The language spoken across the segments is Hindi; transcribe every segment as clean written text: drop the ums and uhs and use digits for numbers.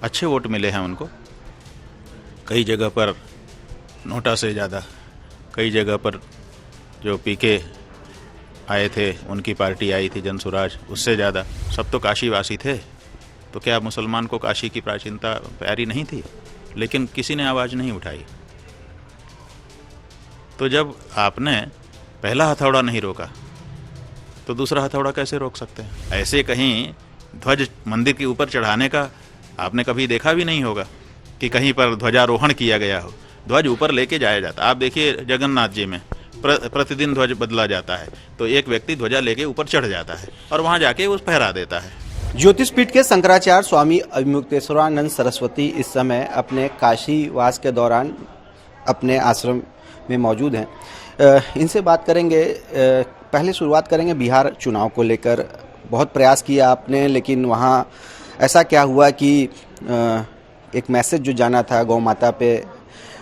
अच्छे वोट मिले हैं उनको। कई जगह पर नोटा से ज़्यादा, कई जगह पर जो पीके आए थे, उनकी पार्टी आई थी जनसुराज, उससे ज़्यादा। सब तो काशीवासी थे, तो क्या मुसलमान को काशी की प्राचीनता प्यारी नहीं थी? लेकिन किसी ने आवाज़ नहीं उठाई। तो जब आपने पहला हथौड़ा नहीं रोका तो दूसरा हथौड़ा कैसे रोक सकते हैं? ऐसे कहीं ध्वज मंदिर के ऊपर चढ़ाने का आपने कभी देखा भी नहीं होगा कि कहीं पर ध्वजारोहण किया गया हो। ध्वज ऊपर लेके जाया जाता। आप देखिए जगन्नाथ जी में प्रतिदिन ध्वज बदला जाता है, तो एक व्यक्ति ध्वजा लेके ऊपर चढ़ जाता है और वहां जाके उस फहरा देता है। ज्योतिषपीठ के शंकराचार्य स्वामी अभिमुक्तेश्वरानंद सरस्वती इस समय अपने काशी वास के दौरान अपने आश्रम में मौजूद हैं। इनसे बात करेंगे। पहले शुरुआत करेंगे बिहार चुनाव को लेकर। बहुत प्रयास किया आपने, लेकिन वहाँ ऐसा क्या हुआ कि एक मैसेज जो जाना था गौ माता पे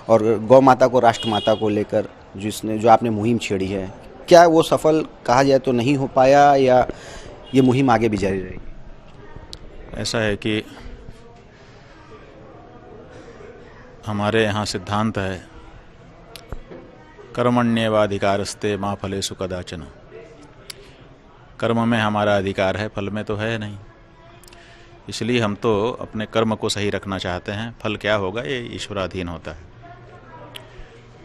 और गौ माता को राष्ट्रमाता को लेकर जो आपने मुहिम छेड़ी है, क्या वो सफल कहा जाए तो नहीं हो पाया, या ये मुहिम आगे भी जारी रहेगी? ऐसा है कि हमारे यहाँ सिद्धांत है, कर्मण्येवाधिकारस्ते मा फलेषु कदाचन। कर्म में हमारा अधिकार है, फल में तो है नहीं। इसलिए हम तो अपने कर्म को सही रखना चाहते हैं। फल क्या होगा ये ईश्वराधीन होता है।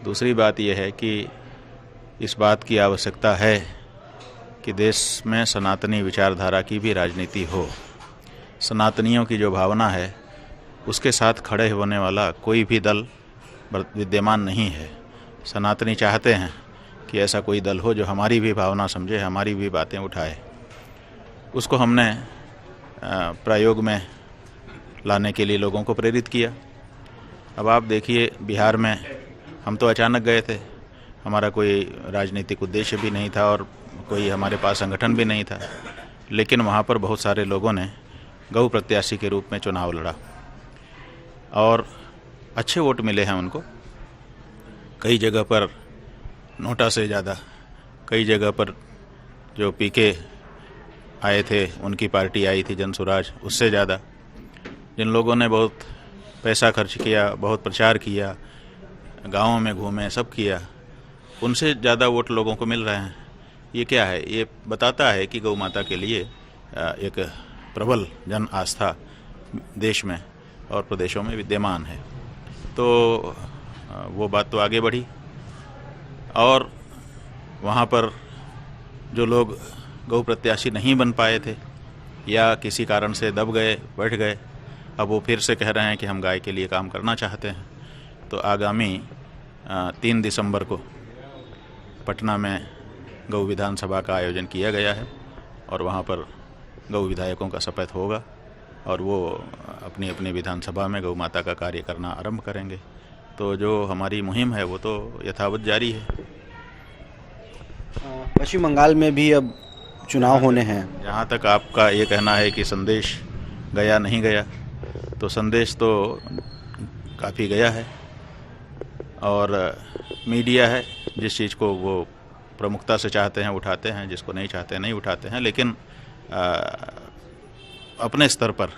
दूसरी बात यह है कि इस बात की आवश्यकता है कि देश में सनातनी विचारधारा की भी राजनीति हो। सनातनियों की जो भावना है उसके साथ खड़े होने वाला कोई भी दल विद्यमान नहीं है। सनातनी चाहते हैं कि ऐसा कोई दल हो जो हमारी भी भावना समझे, हमारी भी बातें उठाए। उसको हमने प्रयोग में लाने के लिए लोगों को प्रेरित किया। अब आप देखिए, बिहार में हम तो अचानक गए थे, हमारा कोई राजनीतिक उद्देश्य भी नहीं था और कोई हमारे पास संगठन भी नहीं था, लेकिन वहाँ पर बहुत सारे लोगों ने गौ प्रत्याशी के रूप में चुनाव लड़ा और अच्छे वोट मिले हैं उनको। कई जगह पर नोटा से ज़्यादा, कई जगह पर जो पीके आए थे, उनकी पार्टी आई थी जनसुराज, उससे ज़्यादा। जिन लोगों ने बहुत पैसा खर्च किया, बहुत प्रचार किया, गाँवों में घूमे, सब किया, उनसे ज़्यादा वोट लोगों को मिल रहे हैं। ये क्या है? ये बताता है कि गौ माता के लिए एक प्रबल जन आस्था देश में और प्रदेशों में विद्यमान है। तो वो बात तो आगे बढ़ी और वहाँ पर जो लोग गौ प्रत्याशी नहीं बन पाए थे या किसी कारण से दब गए, बैठ गए, अब वो फिर से कह रहे हैं कि हम गाय के लिए काम करना चाहते हैं। तो आगामी 3 दिसंबर को पटना में गौ विधानसभा का आयोजन किया गया है और वहाँ पर गौ विधायकों का शपथ होगा और वो अपनी अपनी विधानसभा में गौ माता का कार्य करना आरंभ करेंगे। तो जो हमारी मुहिम है वो तो यथावत जारी है। पश्चिम बंगाल में भी अब चुनाव होने हैं। जहाँ तक आपका ये कहना है कि संदेश गया नहीं गया, तो संदेश तो काफ़ी गया है और मीडिया है जिस चीज़ को वो प्रमुखता से चाहते हैं उठाते हैं, जिसको नहीं चाहते नहीं उठाते हैं। लेकिन अपने स्तर पर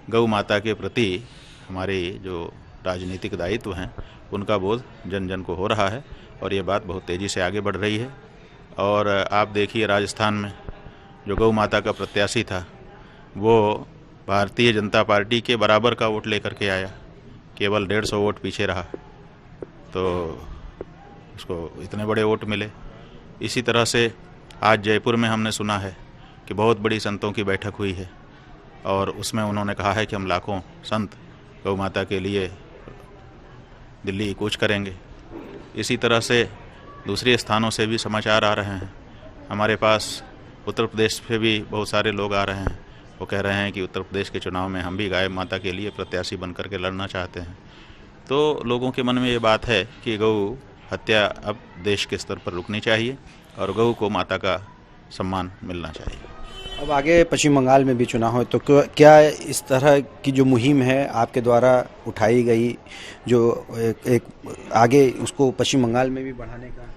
गौ माता के प्रति हमारे जो राजनीतिक दायित्व हैं उनका बोध जन जन को हो रहा है और ये बात बहुत तेज़ी से आगे बढ़ रही है। और आप देखिए, राजस्थान में जो गौ माता का प्रत्याशी था वो भारतीय जनता पार्टी के बराबर का वोट लेकर के आया, केवल 150 वोट पीछे रहा, तो उसको इतने बड़े वोट मिले। इसी तरह से आज जयपुर में हमने सुना है कि बहुत बड़ी संतों की बैठक हुई है और उसमें उन्होंने कहा है कि हम लाखों संत गौ माता के लिए दिल्ली कूच करेंगे। इसी तरह से दूसरे स्थानों से भी समाचार आ रहे हैं। हमारे पास उत्तर प्रदेश से भी बहुत सारे लोग आ रहे हैं, वो कह रहे हैं कि उत्तर प्रदेश के चुनाव में हम भी गाय माता के लिए प्रत्याशी बन करके लड़ना चाहते हैं। तो लोगों के मन में ये बात है कि गौ हत्या अब देश के स्तर पर रुकनी चाहिए और गौ को माता का सम्मान मिलना चाहिए। अब आगे पश्चिम बंगाल में भी चुनाव हो, तो क्या इस तरह की जो मुहिम है आपके द्वारा उठाई गई, जो एक आगे उसको पश्चिम बंगाल में भी बढ़ाने का?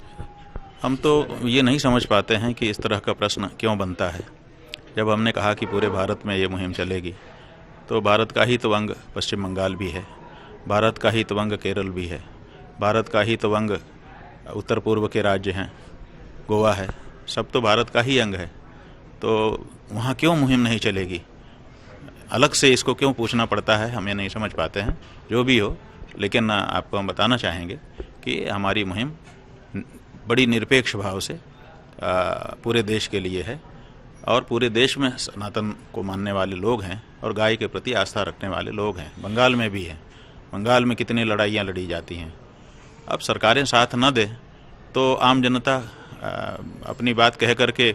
हम तो ये नहीं समझ पाते हैं कि इस तरह का प्रश्न क्यों बनता है। जब हमने कहा कि पूरे भारत में ये मुहिम चलेगी तो भारत का ही तो अंग पश्चिम बंगाल भी है, भारत का ही तो अंग केरल भी है, भारत का ही तो अंग उत्तर पूर्व के राज्य हैं, गोवा है, सब तो भारत का ही अंग है। तो वहाँ क्यों मुहिम नहीं चलेगी? अलग से इसको क्यों पूछना पड़ता है, हमें नहीं समझ पाते हैं। जो भी हो, लेकिन आपको हम बताना चाहेंगे कि हमारी मुहिम बड़ी निरपेक्ष भाव से पूरे देश के लिए है और पूरे देश में सनातन को मानने वाले लोग हैं और गाय के प्रति आस्था रखने वाले लोग हैं। बंगाल में भी है, बंगाल में कितनी लड़ाइयाँ लड़ी जाती हैं। अब सरकारें साथ न दें तो आम जनता अपनी बात कह करके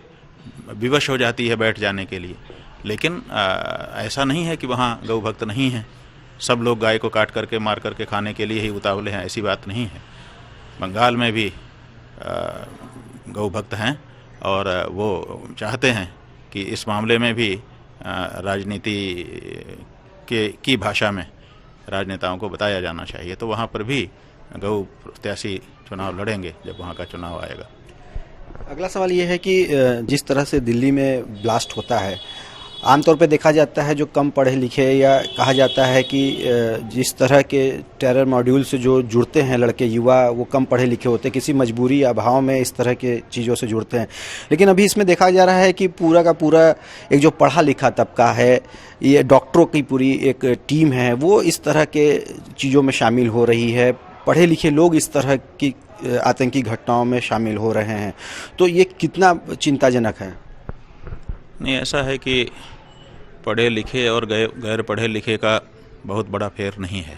विवश हो जाती है बैठ जाने के लिए। लेकिन ऐसा नहीं है कि वहाँ गौ भक्त नहीं हैं, सब लोग गाय को काट करके मार करके खाने के लिए ही उतावले हैं, ऐसी बात नहीं है। बंगाल में भी गौ भक्त हैं और वो चाहते हैं कि इस मामले में भी राजनीति की भाषा में राजनेताओं को बताया जाना चाहिए। तो वहाँ पर भी गौ प्रत्याशी चुनाव लड़ेंगे जब वहाँ का चुनाव आएगा। अगला सवाल ये है कि जिस तरह से दिल्ली में ब्लास्ट होता है, आमतौर पे देखा जाता है जो कम पढ़े लिखे या कहा जाता है कि जिस तरह के टेरर मॉड्यूल से जो जुड़ते हैं लड़के युवा, वो कम पढ़े लिखे होते हैं, किसी मजबूरी या अभाव में इस तरह के चीज़ों से जुड़ते हैं। लेकिन अभी इसमें देखा जा रहा है कि पूरा का पूरा एक जो पढ़ा लिखा तबका है, ये डॉक्टरों की पूरी एक टीम है, वो इस तरह के चीज़ों में शामिल हो रही है। पढ़े लिखे लोग इस तरह की आतंकी घटनाओं में शामिल हो रहे हैं। तो ये कितना चिंताजनक है? नहीं, ऐसा है कि पढ़े लिखे और गैर पढ़े लिखे का बहुत बड़ा फेर नहीं है।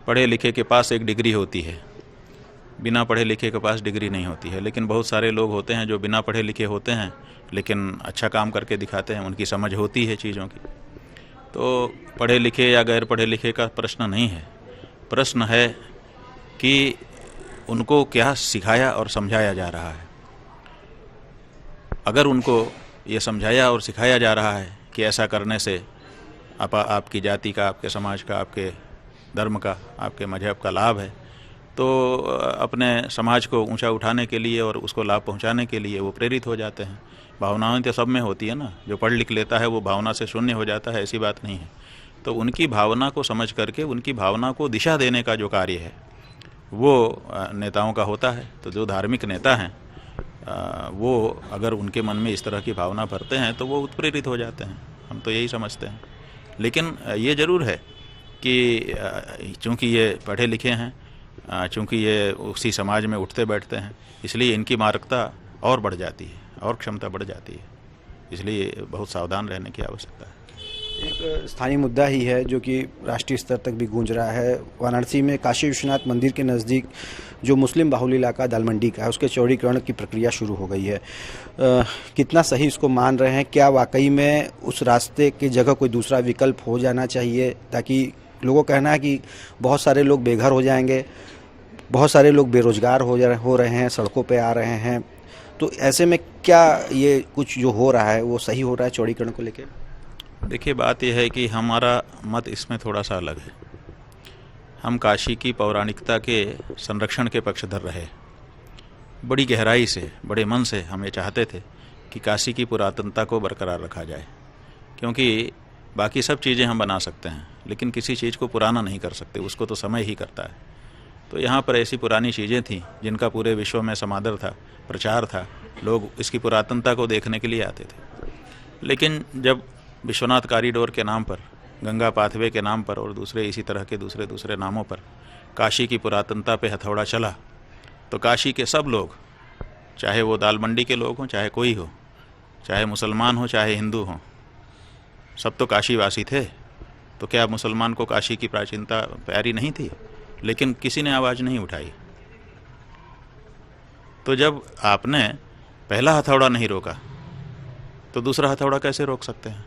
पढ़े लिखे के पास एक डिग्री होती है, बिना पढ़े लिखे के पास डिग्री नहीं होती है। लेकिन बहुत सारे लोग होते हैं जो बिना पढ़े लिखे होते हैं लेकिन अच्छा काम करके दिखाते हैं, उनकी समझ होती है चीज़ों की। तो पढ़े लिखे या गैर पढ़े लिखे का प्रश्न नहीं है, प्रश्न है कि उनको क्या सिखाया और समझाया जा रहा है। अगर उनको ये समझाया और सिखाया जा रहा है कि ऐसा करने से आपकी जाति का, आपके समाज का, आपके धर्म का, आपके मजहब का लाभ है, तो अपने समाज को ऊंचा उठाने के लिए और उसको लाभ पहुंचाने के लिए वो प्रेरित हो जाते हैं। भावनाएं तो सब में होती है ना, जो पढ़ लिख लेता है वो भावना से शून्य हो जाता है, ऐसी बात नहीं है। तो उनकी भावना को समझ करके उनकी भावना को दिशा देने का जो कार्य है वो नेताओं का होता है। तो जो धार्मिक नेता हैं वो अगर उनके मन में इस तरह की भावना भरते हैं तो वो उत्प्रेरित हो जाते हैं, हम तो यही समझते हैं। लेकिन ये ज़रूर है कि चूँकि ये पढ़े लिखे हैं, चूँकि ये उसी समाज में उठते बैठते हैं, इसलिए इनकी मारकता और बढ़ जाती है और क्षमता बढ़ जाती है। इसलिए बहुत सावधान रहने की आवश्यकता है। एक स्थानीय मुद्दा ही है जो कि राष्ट्रीय स्तर तक भी गूंज रहा है। वाराणसी में काशी विश्वनाथ मंदिर के नज़दीक जो मुस्लिम बाहुल इलाका दालमंडी का है, उसके चौड़ीकरण की प्रक्रिया शुरू हो गई है। कितना सही इसको मान रहे हैं? क्या वाकई में उस रास्ते की जगह कोई दूसरा विकल्प हो जाना चाहिए? ताकि लोगों का कहना है कि बहुत सारे लोग बेघर हो जाएंगे, बहुत सारे लोग बेरोजगार हो रहे हैं, सड़कों पर आ रहे हैं। तो ऐसे में क्या ये कुछ जो हो रहा है वो सही हो रहा है चौड़ीकरण को लेकर? देखिए, बात यह है कि हमारा मत इसमें थोड़ा सा अलग है। हम काशी की पौराणिकता के संरक्षण के पक्षधर रहे। बड़ी गहराई से, बड़े मन से हम ये चाहते थे कि काशी की पुरातनता को बरकरार रखा जाए, क्योंकि बाकी सब चीज़ें हम बना सकते हैं लेकिन किसी चीज़ को पुराना नहीं कर सकते, उसको तो समय ही करता है। तो यहाँ पर ऐसी पुरानी चीज़ें थीं जिनका पूरे विश्व में समादर था, प्रचार था, लोग इसकी पुरातनता को देखने के लिए आते थे। लेकिन जब विश्वनाथ कॉरिडोर के नाम पर, गंगा पाथवे के नाम पर और दूसरे इसी तरह के दूसरे नामों पर काशी की पुरातनता पे हथौड़ा चला, तो काशी के सब लोग, चाहे वो दालमंडी के लोग हों, चाहे कोई हो, चाहे मुसलमान हो, चाहे हिंदू हों, सब तो काशीवासी थे। तो क्या मुसलमान को काशी की प्राचीनता प्यारी नहीं थी? लेकिन किसी ने आवाज़ नहीं उठाई। तो जब आपने पहला हथौड़ा नहीं रोका तो दूसरा हथौड़ा कैसे रोक सकते हैं?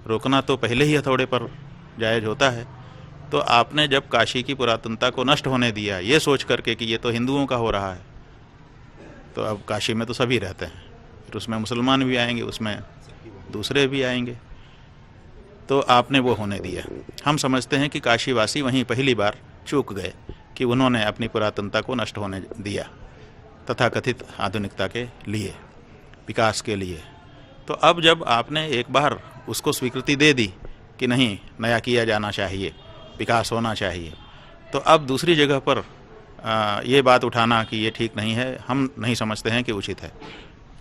रोकना तो पहले ही हथौड़े पर जायज़ होता है। तो आपने जब काशी की पुरातनता को नष्ट होने दिया ये सोच करके कि ये तो हिंदुओं का हो रहा है, तो अब काशी में तो सभी रहते हैं, फिर उसमें मुसलमान भी आएंगे, उसमें दूसरे भी आएंगे, तो आपने वो होने दिया। हम समझते हैं कि काशीवासी वहीं पहली बार चूक गए कि उन्होंने अपनी पुरातनता को नष्ट होने दिया तथाकथित आधुनिकता के लिए, विकास के लिए। तो अब जब आपने एक बार उसको स्वीकृति दे दी कि नहीं, नया किया जाना चाहिए, विकास होना चाहिए। तो अब दूसरी जगह पर ये बात उठाना कि ये ठीक नहीं है, हम नहीं समझते हैं कि उचित है।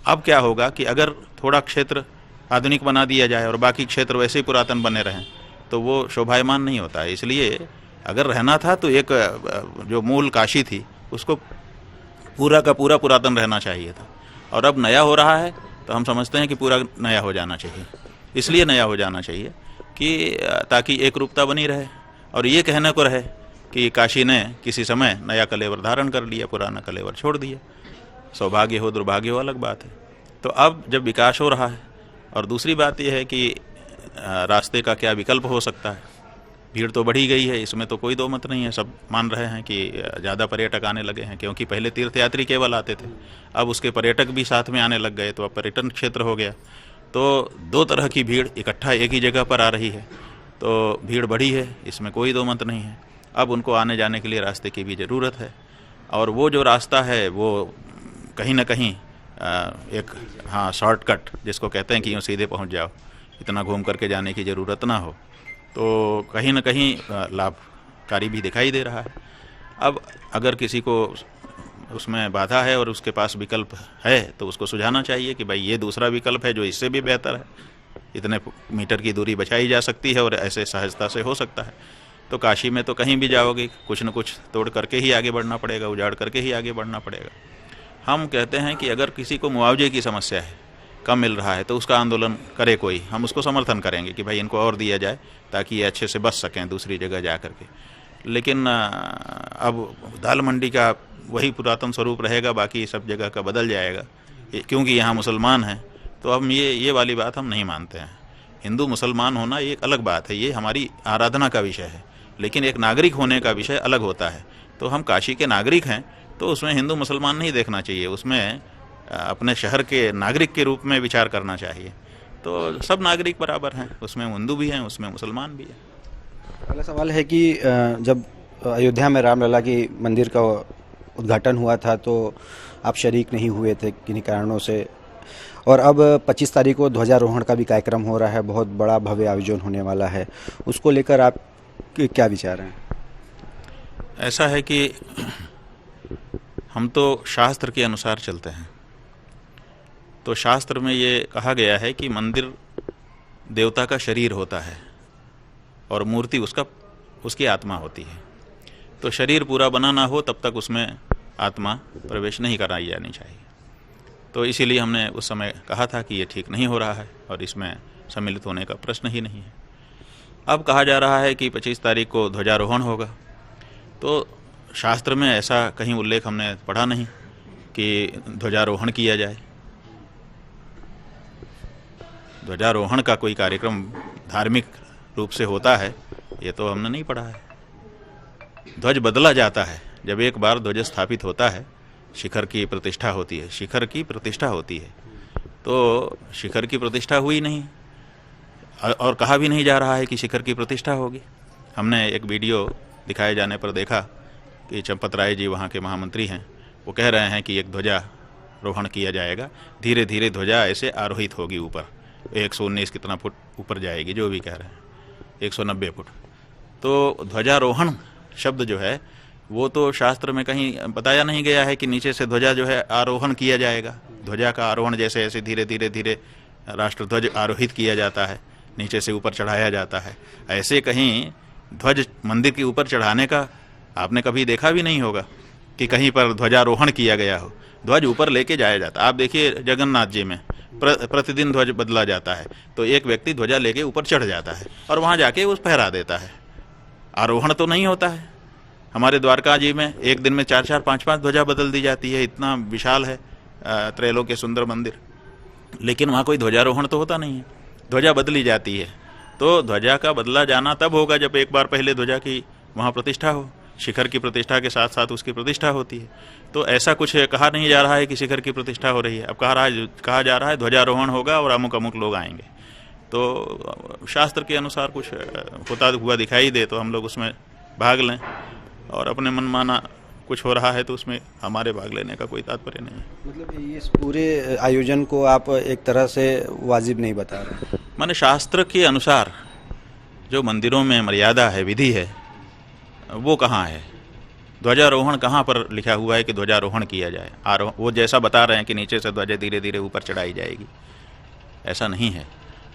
अब क्या होगा कि अगर थोड़ा क्षेत्र आधुनिक बना दिया जाए और बाकी क्षेत्र वैसे ही पुरातन बने रहें तो वो शोभायमान नहीं होता है। इसलिए अगर रहना था तो एक जो मूल काशी थी उसको पूरा का पूरा पुरातन रहना चाहिए था, और अब नया हो रहा है तो हम समझते हैं कि पूरा नया हो जाना चाहिए। इसलिए नया हो जाना चाहिए कि ताकि एक रूपता बनी रहे और ये कहने को रहे कि काशी ने किसी समय नया कलेवर धारण कर लिया, पुराना कलेवर छोड़ दिया। सौभाग्य हो दुर्भाग्य हो अलग बात है। तो अब जब विकास हो रहा है, और दूसरी बात यह है कि रास्ते का क्या विकल्प हो सकता है। भीड़ तो बढ़ी गई है, इसमें तो कोई दो मत नहीं है। सब मान रहे हैं कि ज़्यादा पर्यटक आने लगे हैं, क्योंकि पहले तीर्थयात्री केवल आते थे, अब उसके पर्यटक भी साथ में आने लग गए, तो अब पर्यटन क्षेत्र हो गया। तो दो तरह की भीड़ इकट्ठा एक ही जगह पर आ रही है, तो भीड़ बढ़ी है, इसमें कोई दो मत नहीं है। अब उनको आने जाने के लिए रास्ते की भी ज़रूरत है, और वो जो रास्ता है वो कहीं ना कहीं एक शॉर्टकट जिसको कहते हैं कि यूँ सीधे पहुंच जाओ, इतना घूम करके जाने की ज़रूरत ना हो, तो कहीं ना कहीं लाभकारी भी दिखाई दे रहा है। अब अगर किसी को उसमें बाधा है और उसके पास विकल्प है तो उसको सुझाना चाहिए कि भाई ये दूसरा विकल्प है जो इससे भी बेहतर है, इतने मीटर की दूरी बचाई जा सकती है और ऐसे सहजता से हो सकता है। तो काशी में तो कहीं भी जाओगे कुछ न कुछ तोड़ करके ही आगे बढ़ना पड़ेगा, उजाड़ करके ही आगे बढ़ना पड़ेगा। हम कहते हैं कि अगर किसी को मुआवजे की समस्या है, कम मिल रहा है, तो उसका आंदोलन करे कोई, हम उसको समर्थन करेंगे कि भाई इनको और दिया जाए ताकि ये अच्छे से बच सकें दूसरी जगह जा कर के। लेकिन अब दाल मंडी का वही पुरातन स्वरूप रहेगा, बाकी सब जगह का बदल जाएगा क्योंकि यहाँ मुसलमान हैं, तो हम ये वाली बात हम नहीं मानते हैं। हिंदू मुसलमान होना एक अलग बात है, ये हमारी आराधना का विषय है, लेकिन एक नागरिक होने का विषय अलग होता है। तो हम काशी के नागरिक हैं, तो उसमें हिंदू मुसलमान नहीं देखना चाहिए, उसमें अपने शहर के नागरिक के रूप में विचार करना चाहिए। तो सब नागरिक बराबर हैं, उसमें हिंदू भी हैं, उसमें मुसलमान भी हैं। पहला सवाल है कि जब अयोध्या में रामलला की मंदिर का उद्घाटन हुआ था तो आप शरीक नहीं हुए थे किन्हीं कारणों से, और अब 25 तारीख को ध्वजारोहण का भी कार्यक्रम हो रहा है, बहुत बड़ा भव्य आयोजन होने वाला है, उसको लेकर आप क्या विचार हैं? ऐसा है कि हम तो शास्त्र के अनुसार चलते हैं। तो शास्त्र में ये कहा गया है कि मंदिर देवता का शरीर होता है और मूर्ति उसकी आत्मा होती है। तो शरीर पूरा बना ना हो तब तक उसमें आत्मा प्रवेश नहीं कराई जानी चाहिए। तो इसीलिए हमने उस समय कहा था कि ये ठीक नहीं हो रहा है और इसमें सम्मिलित होने का प्रश्न ही नहीं है। अब कहा जा रहा है कि 25 तारीख को ध्वजारोहण होगा, तो शास्त्र में ऐसा कहीं उल्लेख हमने पढ़ा नहीं कि ध्वजारोहण किया जाए। ध्वजारोहण का कोई कार्यक्रम धार्मिक रूप से होता है ये तो हमने नहीं पढ़ा है। ध्वज बदला जाता है, जब एक बार ध्वज स्थापित होता है शिखर की प्रतिष्ठा होती है, शिखर की प्रतिष्ठा होती है। तो शिखर की प्रतिष्ठा हुई नहीं और कहा भी नहीं जा रहा है कि शिखर की प्रतिष्ठा होगी। हमने एक वीडियो दिखाए जाने पर देखा कि चंपत राय जी वहाँ के महामंत्री हैं, वो कह रहे हैं कि एक ध्वजारोहण किया जाएगा, धीरे धीरे ध्वजा ऐसे आरोहित होगी ऊपर, 119 कितना फुट ऊपर जाएगी, जो भी कह रहे हैं 190 फुट। तो ध्वजारोहण शब्द जो है वो तो शास्त्र में कहीं बताया नहीं गया है कि नीचे से ध्वजा जो है आरोहण किया जाएगा। ध्वजा का आरोहण जैसे ऐसे धीरे धीरे धीरे राष्ट्रध्वज आरोहित किया जाता है, नीचे से ऊपर चढ़ाया जाता है, ऐसे कहीं ध्वज मंदिर के ऊपर चढ़ाने का आपने कभी देखा भी नहीं होगा कि कहीं पर ध्वजारोहण किया गया हो। ध्वज ऊपर लेके जाया जाता है। आप देखिए जगन्नाथ जी में प्रतिदिन ध्वज बदला जाता है, तो एक व्यक्ति ध्वजा लेके ऊपर चढ़ जाता है और वहाँ जाके उस फहरा देता है। आरोहण तो नहीं होता है। हमारे द्वारका जी में एक दिन में 4-4, 5-5 ध्वजा बदल दी जाती है, इतना विशाल है त्रैलोक्य सुंदर मंदिर, लेकिन वहाँ कोई ध्वजारोहण तो होता नहीं है, ध्वजा बदली जाती है। तो ध्वजा का बदला जाना तब होगा जब एक बार पहले ध्वजा की वहाँ प्रतिष्ठा हो, शिखर की प्रतिष्ठा के साथ साथ उसकी प्रतिष्ठा होती है। तो ऐसा कुछ कहा नहीं जा रहा है कि शिखर की प्रतिष्ठा हो रही है। अब कहा जा रहा है ध्वजारोहण होगा और अमुक अमुक लोग आएंगे। तो शास्त्र के अनुसार कुछ होता हुआ दिखाई दे तो हम लोग उसमें भाग लें, और अपने मनमाना कुछ हो रहा है तो उसमें हमारे भाग लेने का कोई तात्पर्य नहीं है। मतलब इस पूरे आयोजन को आप एक तरह से वाजिब नहीं बता रहे? माने शास्त्र के अनुसार जो मंदिरों में मर्यादा है, विधि है, वो कहाँ है? ध्वजारोहण कहाँ पर लिखा हुआ है कि ध्वजारोहण किया जाए? वो जैसा बता रहे हैं कि नीचे से ध्वजा धीरे धीरे ऊपर चढ़ाई जाएगी, ऐसा नहीं है।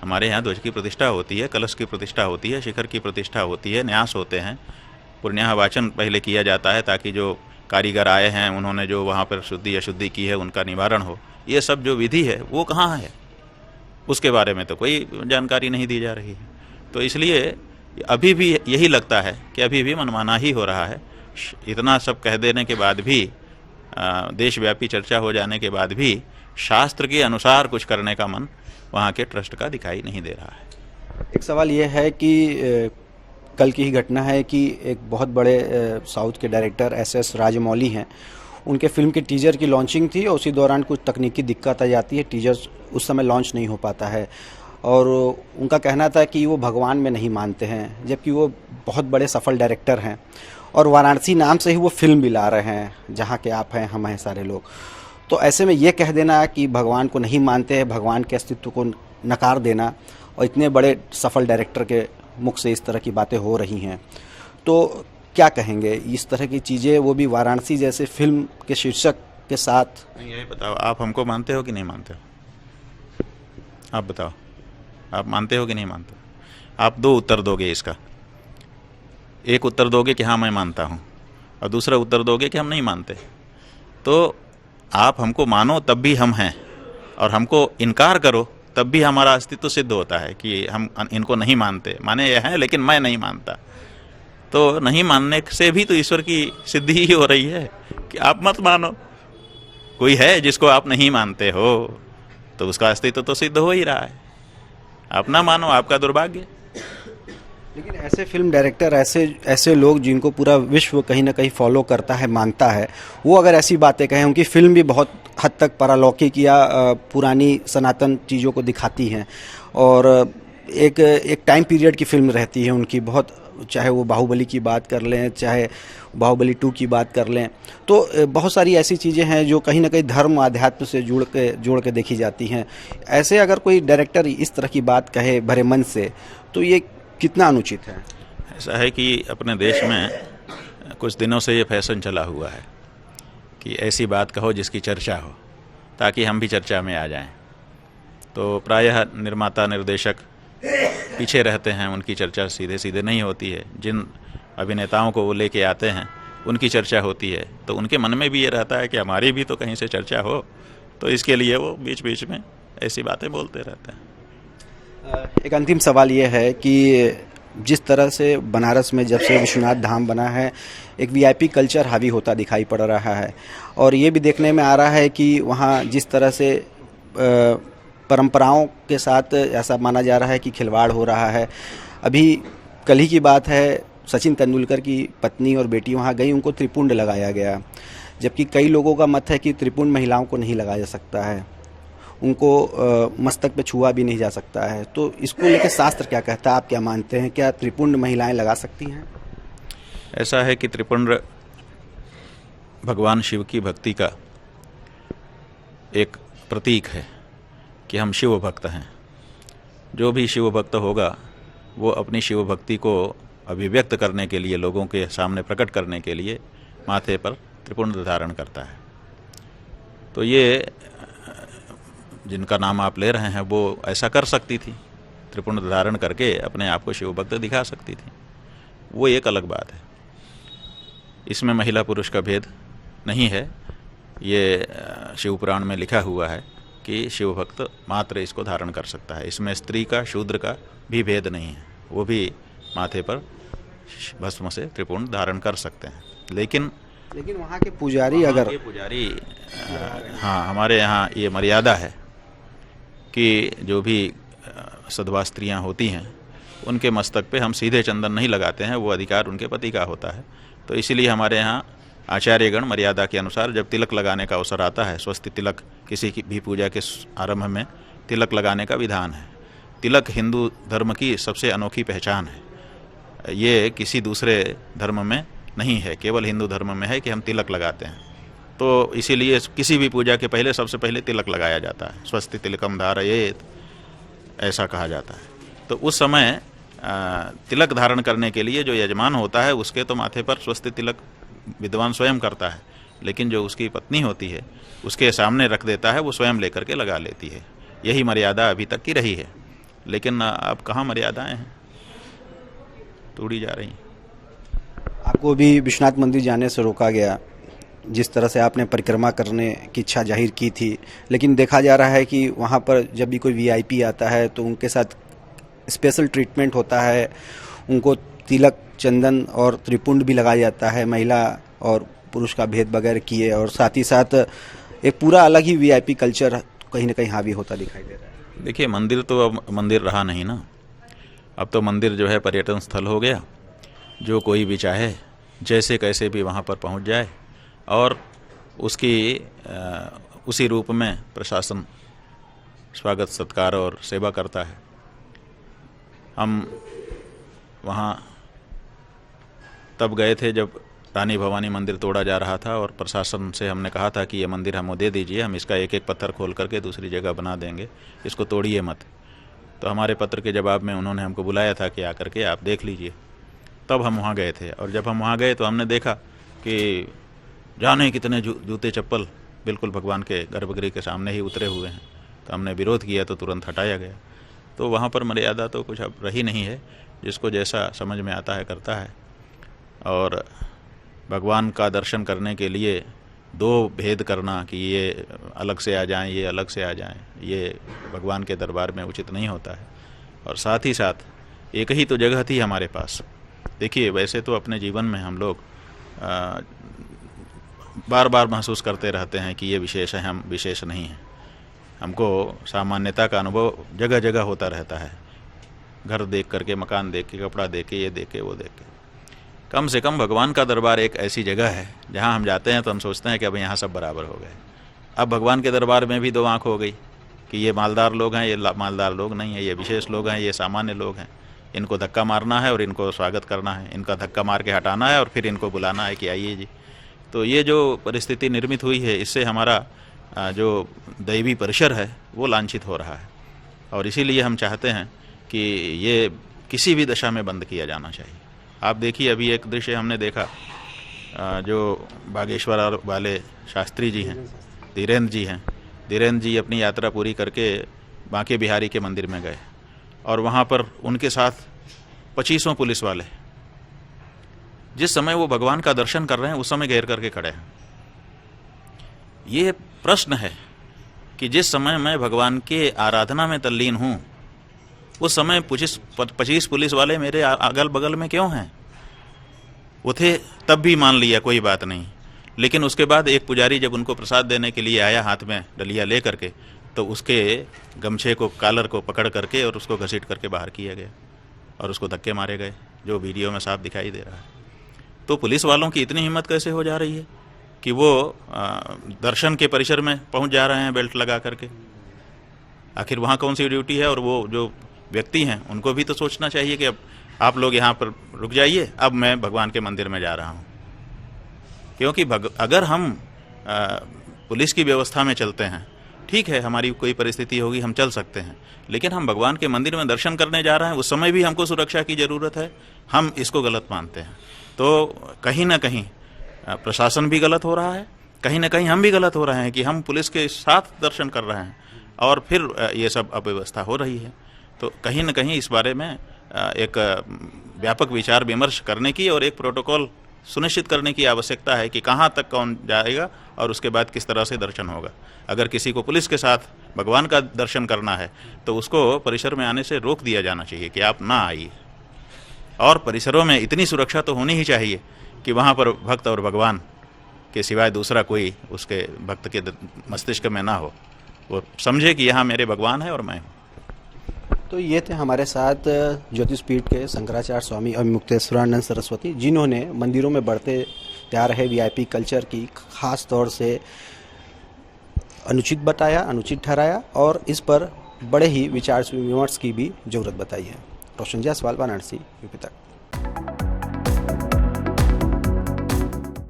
हमारे यहाँ ध्वज की प्रतिष्ठा होती है, कलश की प्रतिष्ठा होती है, शिखर की प्रतिष्ठा होती है, न्यास होते हैं, पुण्याह वाचन पहले किया जाता है ताकि जो कारीगर आए हैं उन्होंने जो वहाँ पर शुद्धि अशुद्धि की है उनका निवारण हो। ये सब जो विधि है वो कहाँ है? उसके बारे में तो कोई जानकारी नहीं दी जा रही है। तो इसलिए अभी भी यही लगता है कि अभी भी मनमाना ही हो रहा है। इतना सब कह देने के बाद भी, देशव्यापी चर्चा हो जाने के बाद भी शास्त्र के अनुसार कुछ करने का मन वहाँ के ट्रस्ट का दिखाई नहीं दे रहा है। एक सवाल यह है कि कल की ही घटना है कि एक बहुत बड़े साउथ के डायरेक्टर एस राजमौली हैं, उनके फिल्म के टीजर की लॉन्चिंग थी और उसी दौरान कुछ तकनीकी दिक्कत आ जाती है, टीजर उस समय लॉन्च नहीं हो पाता है। और उनका कहना था कि वो भगवान में नहीं मानते हैं, जबकि वो बहुत बड़े सफल डायरेक्टर हैं और वाराणसी नाम से ही वो फिल्म भी ला रहे हैं, जहाँ के आप हैं, हम हैं, सारे लोग। तो ऐसे में ये कह देना कि भगवान को नहीं मानते हैं, भगवान के अस्तित्व को नकार देना, और इतने बड़े सफल डायरेक्टर के मुख से इस तरह की बातें हो रही हैं, तो क्या कहेंगे? इस तरह की चीज़ें, वो भी वाराणसी जैसे फिल्म के शीर्षक के साथ। यही बताओ, आप हमको मानते हो कि नहीं मानते हो? आप बताओ, आप मानते हो कि नहीं मानते हो? आप दो उत्तर दोगे इसका। एक उत्तर दोगे कि हाँ मैं मानता हूँ, और दूसरा उत्तर दोगे कि हम नहीं मानते। तो आप हमको मानो तब भी हम हैं, और हमको इनकार करो तब भी हमारा अस्तित्व सिद्ध होता है कि हम इनको नहीं मानते। माने ये हैं लेकिन मैं नहीं मानता। तो नहीं मानने से भी तो ईश्वर की सिद्धि ही हो रही है कि आप मत मानो। कोई है जिसको आप नहीं मानते हो तो उसका अस्तित्व तो सिद्ध हो ही रहा है। आप ना मानो, आपका दुर्भाग्य। लेकिन ऐसे फिल्म डायरेक्टर, ऐसे लोग जिनको पूरा विश्व कहीं ना कहीं फॉलो करता है, मानता है, वो अगर ऐसी बातें कहें, उनकी फिल्म भी बहुत हद तक पारलौकिक या पुरानी सनातन चीज़ों को दिखाती हैं, और एक टाइम पीरियड की फिल्म रहती है उनकी बहुत, चाहे वो बाहुबली की बात कर लें, चाहे बाहुबली 2 की बात कर लें, तो बहुत सारी ऐसी चीज़ें हैं जो कहीं ना कहीं धर्म आध्यात्म से जोड़ के देखी जाती हैं। ऐसे अगर कोई डायरेक्टर इस तरह की बात कहे भरे मन से, तो ये कितना अनुचित है? ऐसा है कि अपने देश में कुछ दिनों से ये फैशन चला हुआ है कि ऐसी बात कहो जिसकी चर्चा हो, ताकि हम भी चर्चा में आ जाएं। तो प्रायः निर्माता निर्देशक पीछे रहते हैं, उनकी चर्चा सीधे सीधे नहीं होती है। जिन अभिनेताओं को वो लेके आते हैं उनकी चर्चा होती है, तो उनके मन में भी ये रहता है कि हमारी भी तो कहीं से चर्चा हो, तो इसके लिए वो बीच बीच में ऐसी बातें बोलते रहते हैं। एक अंतिम सवाल ये है कि जिस तरह से बनारस में जब से विश्वनाथ धाम बना है, एक वीआईपी कल्चर हावी होता दिखाई पड़ रहा है, और ये भी देखने में आ रहा है कि वहाँ जिस तरह से परंपराओं के साथ ऐसा माना जा रहा है कि खिलवाड़ हो रहा है। अभी कल ही की बात है, सचिन तेंदुलकर की पत्नी और बेटी वहाँ गई, उनको त्रिपुंड लगाया गया, जबकि कई लोगों का मत है कि त्रिपुंड महिलाओं को नहीं लगाया जा सकता है, उनको मस्तक पे छुआ भी नहीं जा सकता है। तो इसको लेकर शास्त्र क्या कहता है, आप क्या मानते हैं? क्या त्रिपुंड महिलाएं लगा सकती हैं? ऐसा है कि त्रिपुंड भगवान शिव की भक्ति का एक प्रतीक है कि हम शिव भक्त हैं। जो भी शिव भक्त होगा वो अपनी शिव भक्ति को अभिव्यक्त करने के लिए, लोगों के सामने प्रकट करने के लिए माथे पर त्रिपुंड धारण करता है। तो ये जिनका नाम आप ले रहे हैं वो ऐसा कर सकती थी, त्रिपुंड धारण करके अपने आप को शिव भक्त दिखा सकती थी, वो एक अलग बात है। इसमें महिला पुरुष का भेद नहीं है, ये शिव पुराण में लिखा हुआ है कि शिव भक्त मात्र इसको धारण कर सकता है। इसमें स्त्री का शूद्र का भी भेद नहीं है, वो भी माथे पर भस्म से त्रिपुंड धारण कर सकते हैं। लेकिन वहाँ के पुजारी, अगर पुजारी, हाँ, हमारे यहाँ ये मर्यादा है कि जो भी सधवा स्त्रियाँ होती हैं उनके मस्तक पे हम सीधे चंदन नहीं लगाते हैं, वो अधिकार उनके पति का होता है। तो इसीलिए हमारे यहाँ आचार्यगण मर्यादा के अनुसार जब तिलक लगाने का अवसर आता है, स्वस्ति तिलक, किसी की भी पूजा के आरंभ में तिलक लगाने का विधान है। तिलक हिंदू धर्म की सबसे अनोखी पहचान है, ये किसी दूसरे धर्म में नहीं है, केवल हिंदू धर्म में है कि हम तिलक लगाते हैं। तो इसीलिए किसी भी पूजा के पहले सबसे पहले तिलक लगाया जाता है, स्वस्ति तिलकम धारयेत, ऐसा कहा जाता है। तो उस समय तिलक धारण करने के लिए जो यजमान होता है उसके तो माथे पर स्वस्ति तिलक विद्वान स्वयं करता है, लेकिन जो उसकी पत्नी होती है उसके सामने रख देता है, वो स्वयं लेकर के लगा लेती है। यही मर्यादा अभी तक की रही है, लेकिन अब कहाँ मर्यादाएं हैं, तोड़ी जा रही हैं। आपको भी विश्वनाथ मंदिर जाने से रोका गया, जिस तरह से आपने परिक्रमा करने की इच्छा जाहिर की थी, लेकिन देखा जा रहा है कि वहाँ पर जब भी कोई वीआईपी आता है तो उनके साथ स्पेशल ट्रीटमेंट होता है, उनको तिलक, चंदन और त्रिपुंड भी लगाया जाता है, महिला और पुरुष का भेद वगैरह किए, और साथ ही साथ एक पूरा अलग ही वीआईपी कल्चर कहीं ना कहीं हावी होता दिखाई दे रहा है। देखिए, मंदिर तो अब मंदिर रहा नहीं ना, अब तो मंदिर जो है पर्यटन स्थल हो गया। जो कोई भी चाहे जैसे कैसे भी वहाँ पर पहुँच जाए और उसकी उसी रूप में प्रशासन स्वागत सत्कार और सेवा करता है। हम वहाँ तब गए थे जब रानी भवानी मंदिर तोड़ा जा रहा था, और प्रशासन से हमने कहा था कि ये मंदिर हमें दे दीजिए, हम इसका एक एक पत्थर खोल करके दूसरी जगह बना देंगे, इसको तोड़िए मत। तो हमारे पत्र के जवाब में उन्होंने हमको बुलाया था कि आकर के आप देख लीजिए। तब हम वहाँ गए थे, और जब हम वहाँ गए तो हमने देखा कि जाने कितने जूते चप्पल बिल्कुल भगवान के गर्भगृह के सामने ही उतरे हुए हैं। तो हमने विरोध किया तो तुरंत हटाया गया। तो वहाँ पर मर्यादा तो कुछ अब रही नहीं है, जिसको जैसा समझ में आता है करता है। और भगवान का दर्शन करने के लिए दो भेद करना कि ये अलग से आ जाएं, ये अलग से आ जाएं, ये भगवान के दरबार में उचित नहीं होता है। और साथ ही साथ एक ही तो जगह थी हमारे पास। देखिए, वैसे तो अपने जीवन में हम लोग बार बार महसूस करते रहते हैं कि ये विशेष है, हम विशेष नहीं हैं। हमको सामान्यता का अनुभव जगह जगह होता रहता है, घर देख करके, मकान देख के, कपड़ा देख के, ये देख के, वो देख के। कम से कम भगवान का दरबार एक ऐसी जगह है जहाँ हम जाते हैं तो हम सोचते हैं कि अब यहाँ सब बराबर हो गए। अब भगवान के दरबार में भी दो आँख हो गई कि ये मालदार लोग हैं, ये मालदार लोग नहीं हैं, ये विशेष लोग हैं, ये सामान्य लोग हैं। इनको धक्का मारना है और इनको स्वागत करना है, इनका धक्का मार के हटाना है और फिर इनको बुलाना है कि आइए जी। तो ये जो परिस्थिति निर्मित हुई है, इससे हमारा जो दैवी परिसर है वो लांछित हो रहा है। और इसीलिए हम चाहते हैं कि ये किसी भी दशा में बंद किया जाना चाहिए। आप देखिए, अभी एक दृश्य हमने देखा, जो बागेश्वर वाले शास्त्री जी हैं, धीरेन्द्र जी हैं। धीरेन्द्र जी अपनी यात्रा पूरी करके बांके बिहारी के मंदिर में गए, और वहाँ पर उनके साथ 25 पुलिस वाले जिस समय वो भगवान का दर्शन कर रहे हैं उस समय घेर करके खड़े हैं। ये प्रश्न है कि जिस समय मैं भगवान के आराधना में तल्लीन हूँ उस समय 25 पुलिस वाले मेरे अगल बगल में क्यों हैं? वो थे तब भी मान लिया, कोई बात नहीं। लेकिन उसके बाद एक पुजारी जब उनको प्रसाद देने के लिए आया हाथ में डलिया ले करके, तो उसके गमछे को, कॉलर को पकड़ करके और उसको घसीट करके बाहर किया गया और उसको धक्के मारे गए, जो वीडियो में साफ दिखाई दे रहा है। तो पुलिस वालों की इतनी हिम्मत कैसे हो जा रही है कि वो दर्शन के परिसर में पहुंच जा रहे हैं बेल्ट लगा करके? आखिर वहाँ कौन सी ड्यूटी है? और वो जो व्यक्ति हैं उनको भी तो सोचना चाहिए कि अब आप लोग यहाँ पर रुक जाइए, अब मैं भगवान के मंदिर में जा रहा हूँ। क्योंकि अगर हम पुलिस की व्यवस्था में चलते हैं, ठीक है, हमारी कोई परिस्थिति होगी, हम चल सकते हैं, लेकिन हम भगवान के मंदिर में दर्शन करने जा रहे हैं, उस समय भी हमको सुरक्षा की ज़रूरत है। हम इसको गलत मानते हैं। तो कहीं ना कहीं प्रशासन भी गलत हो रहा है, कहीं ना कहीं हम भी गलत हो रहे हैं कि हम पुलिस के साथ दर्शन कर रहे हैं और फिर ये सब अव्यवस्था हो रही है। तो कहीं ना कहीं इस बारे में एक व्यापक विचार विमर्श करने की और एक प्रोटोकॉल सुनिश्चित करने की आवश्यकता है कि कहाँ तक कौन जाएगा और उसके बाद किस तरह से दर्शन होगा। अगर किसी को पुलिस के साथ भगवान का दर्शन करना है तो उसको परिसर में आने से रोक दिया जाना चाहिए कि आप ना आइए। और परिसरों में इतनी सुरक्षा तो होनी ही चाहिए कि वहाँ पर भक्त और भगवान के सिवाय दूसरा कोई उसके भक्त के मस्तिष्क में ना हो, वो समझे कि यहाँ मेरे भगवान है और मैं हूँ। तो ये थे हमारे साथ ज्योतिष पीठ के शंकराचार्य स्वामी अभिमुक्तेश्वरानंद सरस्वती, जिन्होंने मंदिरों में बढ़ते जा रहे वीआईपी कल्चर की खास तौर से अनुचित बताया, अनुचित ठहराया और इस पर बड़े ही विचार विमर्श की भी जरूरत बताई है। रोशन जायसवाल, वाराणसी, यूपी तक।